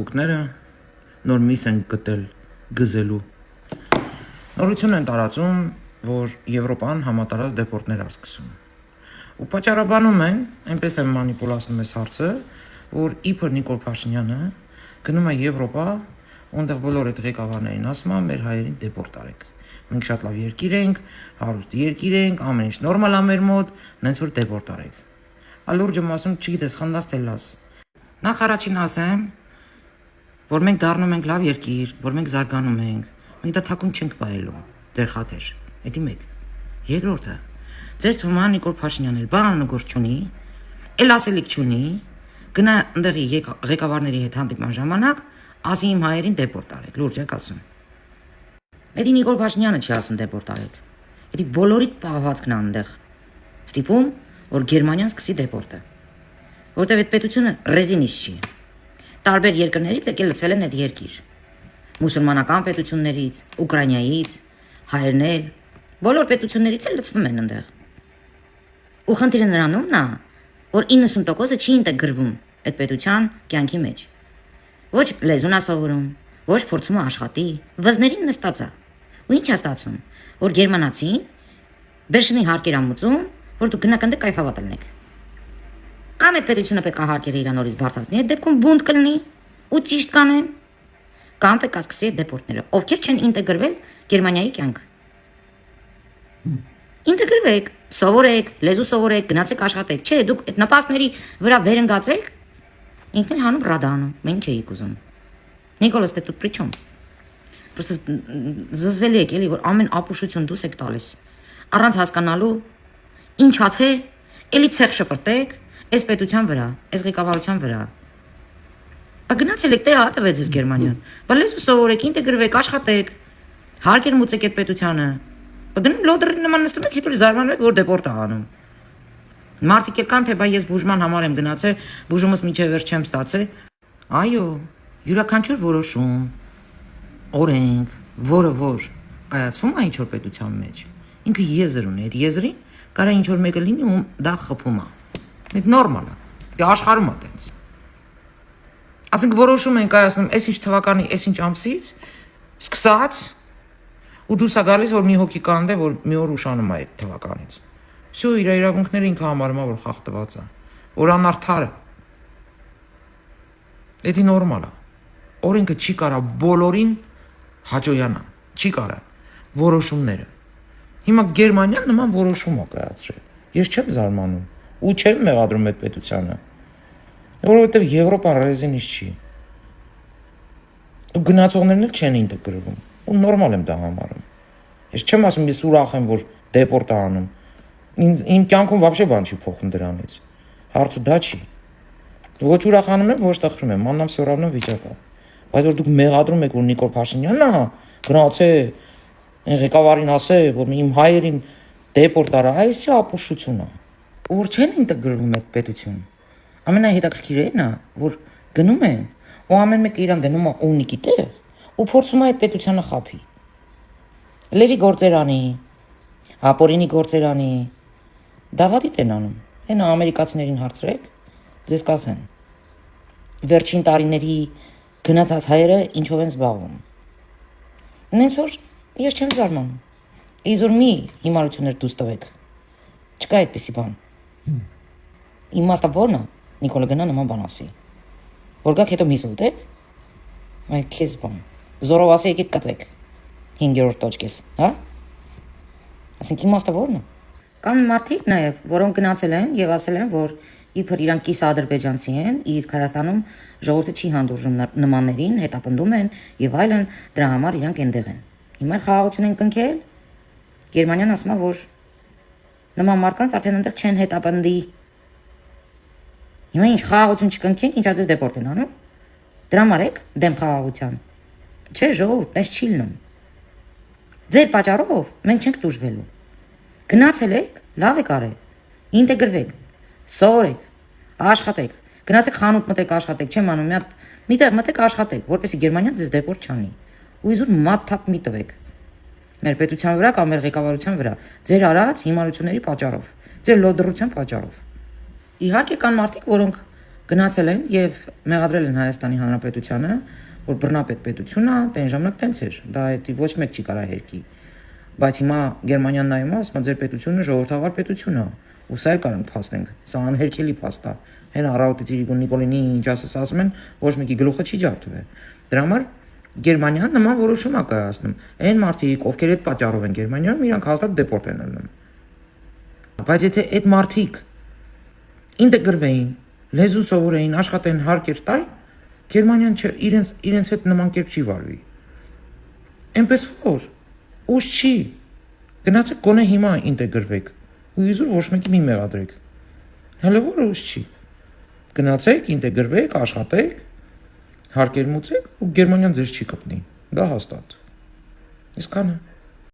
Ուկները նոր միս են գտել գզելու։ Նորություն են տարածում, որ Եվրոպան համատարած դեպորտներ ասկսում։ Ու պատճառաբանում են, այնպես են մանիպուլացնում այս հարցը, որ իբր Նիկոլ Փաշինյանը գնում է Եվրոպա, որտեղ բոլոր այդ ղեկավարներին ասում են, մեր հայերին դեպորտ արեք։ Մենք շատ լավ երկիր ենք, հարուստ երկիր ենք, ամեն ինչ նորմալ է մեր մոտ, նենց որ դեպորտ արեք։ Ալուրջը ասում, չգիտես, խնդաս թե լաս։ Նախ առաջին ասեմ, որ մենք դառնում ենք լավ երկիր, որ մենք զարգանում ենք, մենք դա թաքուն չենք բայելու, ձեր խաթեր, էդի մեկ։ Երկրորդը, ձեզ թվում է Նիկոլ Փաշինյանն էլ բան գործ չունի, էլ ասելիք չունի, գնա ընդեղի ղեկավարների հետ հանդիպման ժամանակ, ասի իմ հայերին դեպորտ արեք, լուրջ եք ասում։ Էդի Նիկոլ Փաշինյանը չի ասում դեպորտ արեք, էդի բոլորիդ պահվածքն այնտեղ ստիպում, որ Գերմանիան սկսի դեպորտը, որտեղ այդ պետությունը ռեզինից չի։ Տարբեր երկրներից եկել լցվել են այդ երկիր։ Մուսուլմանական պետություններից, Ուկրաինայից, հայերն էլ, բոլոր պետություններից էլ լցվում են այնտեղ։ Ու խնդիրը նրանումն է, որ 90%-ը չի ինտեգրվում այդ պետության կյանքի մեջ։ Ոչ լեզուն է սովորում, ոչ փորձում է աշխատի, վզներին նստած է։ Ու ինչ է ստացվում, որ գերմանացին բերշնի հարկեր ամուծում, որ դուք գնաք այնտեղ կայֆավատ լինեք։ Կամ այդ պետությունը պետք է հարկերը իրան նորից բարձրացնի, այդ դեպքում բունտ կլինի ու ճիշտ կանեն, կամ պետք է սկսի այդ դեպորտները, ովքեր չեն ինտեգրվել Գերմանիայի կյանք։ Ինտեգրվեք, սովորեք, լեզու սովորեք, գնացեք աշխատեք, չէ, դուք այդ նպաստների վրա վերընկացեք, ինքն էլ հանում ռադանում, մենք չէիք ուզում։ Նիկոլոս դե тут при чем? Просто զզվելի եք, էլի, որ ամեն ապուշություն դուս եք տալիս։ Առանց հասկանալու ինչ հաթե, էլի ցեղ շպրտեք այս պետության վրա, այս ղեկավարության վրա։ Բա գնացել եք, դե հատվեց այս Գերմանիան։ Բա լեզու սովորեք, ինտեգրվեք, աշխատեք, հարկեր մուծեք այդ պետությանը։ Բա գնում լոդերի նման նստում եք, հետո զարմանում եք, որ դեպորտ է անում։ Մարդիկ եկան, թե բա ես բուժման համար եմ գնացել, բուժումս միջև վերջ չեմ ստացել։ Այո, յուրաքանչյուր որոշում, օրենք, որը որ կայացվում է ինչ-որ պետության մեջ, ինքը եզր ունի, այդ եզրին կարա ինչ-որ մեկը լինի ու դա խփում է։ Այդ նորմալ է, դա աշխարհում է տենց։ Ասենք որոշում են կայացնում այս ինչ թվականի, այս ինչ ամսից, սկսած, ու դուրս է գալիս, որ մի հոգի կանդ է, որ մի օր ուշանում է այդ թվականից։ Всё, իր իրավունքները ինքը համարում է, որ խախտված է, որ անարդար է։ Դա նորմալ է։ Օրենքը չի կարա բոլորին հաջողանա, չի կարա որոշումները։ Հիմա Գերմանիան նման որոշում է կայացրել։ Ես չեմ զարմանում ու չեմ մեղադրում այդ պետությանը, որովհետև Եվրոպան ռեզինից չի։ Ու գնացողներն էլ չեն ինտեգրվում։ Ու նորմալ եմ դա համարում։ Ես չեմ ասում, ես ուրախ եմ, որ դեպորտ է անում։ Իմ կյանքում вообще բան չի փոխում դրանից։ Հարցը դա չի։ Ոչ ուրախանում եմ, ոչ տխրում եմ, աննամ всё равно վիճակը։ Բայց որ դուք մեղադրում եք, որ Նիկոլ Փաշինյանն է, գնացե ղեկավարին ասե, որ իմ հայերին դեպորտ արա, այս է ապուշությունը։ Որ չեն ինտեգրվում այդ պետություն։ Ամենահետաքրքիրն է, որ գնում են, ու ամեն մեկը իրան դնում է ունիկի տեղ, ու փորձում է այդ պետությանը խափի։ Լևի գործերանի, Ապորինի գործերանի, դավադիտ են անում։ Հենա ամերիկացիներին հարցրեք, ձեզ կասեն։ Վերջին տարիների գնացած հայերը ինչով են զբաղվում։ Նենց որ ես չեմ զարմանում։ Իզուր մի հիմարություններ դուս տվեք։ Չկա այդպիսի բան։ Իմաստը ո՞րն է, Նիկոլը գնա նման բան ասի։ Որ գաք հետո միս ուտեք, այ քեզ բան։ Զորով ասի եկեք կծեք։ 5-րդ տոճկես, հա։ Ասենք իմաստը ո՞րն է։ Կան մարդիկ նաև, որոնք գնացել են եւ ասել են, որ իբր իրանք կիսա ադրբեջանցի են, իսկ Հայաստանում ժողովուրդը չի հանդուրժում նմաններին, հետապնդում են եւ այլն, դրա համար իրանք այնտեղ են։ Հիմա խաղաղություն են կնքել։ Գերմանիան ասում է, որ նման մարդկանց արդեն այնտեղ չեն հետապնդի։ Հիմա ինչ խաղաղություն չկնքենք, ինչա դες դեպորտ են անում։ Դրա համար եք դեմ խաղաղության։ Չէ, ժողովուրդ, տես չի լինում։ Ձեր պատճառով մենք չենք դժվելու։ Գնացել եք, լավ եք արել։ Ինտեգրվեք, սովորեք, աշխատեք։ Գնացեք խանութ մտեք աշխատեք, չեմ անում, մի տեղ մտեք աշխատեք, որպեսզի Գերմանիան ձեզ դեպորտ չանի։ Ու իզուր մաթափ մի տվեք։ Մեր պետության վրա կամ մեր ղեկավարության վրա, ձեր արած հիմարությունների պատճառով, ձեր լոդրության պատճառով։ Իհարկե կան մարդիկ, որոնք Գնացել են եւ մեղադրել են Հայաստանի Հանրապետությանը, որ բռնապետ պետությունն է, դեն ժամանակ տենց էր։ Դա էդի ոչ մեկ չի կարա հերքի։ Բայց հիմա Գերմանիան նայում է, ասում է ձեր պետությունը ժողովրդավար պետություն է։ Ու սա էլ կարանք փաստենք։ Սա անհերքելի փաստ է։ Հեն առավոտից Իրիկուն Նիկոլինի ինչ ասում են, ոչ մեկի գլուխը չի ջարդվել։ Դրա համար Գերմանիան նման որոշում է կայացնում։ Այն մարդիկ, ովքեր այդ պատճառով են Գերմանիայում, իրանք հաստատ դեպորտ են ելնում։ Բայց եթե այդ մարդիկ ինտեգրվեին, լեզու սովորեին, աշխատեն հարկեր տայ, Գերմանիան իրենց հետ նման կերպ չի վարվի։ Էնպես որ ուշ չի։ Գնացեք գոնե հիմա ինտեգրվեք։ Ու իզուր ոչ մեկի մի մեղադրեք։ Հələ որ ուշ չի։ Գնացեք, ինտեգրվեք, աշխատեք, հարկեր մուծեք ու Գերմանիան ձեզ չի կպնի։ Դա հաստատ։ Իսկ քանը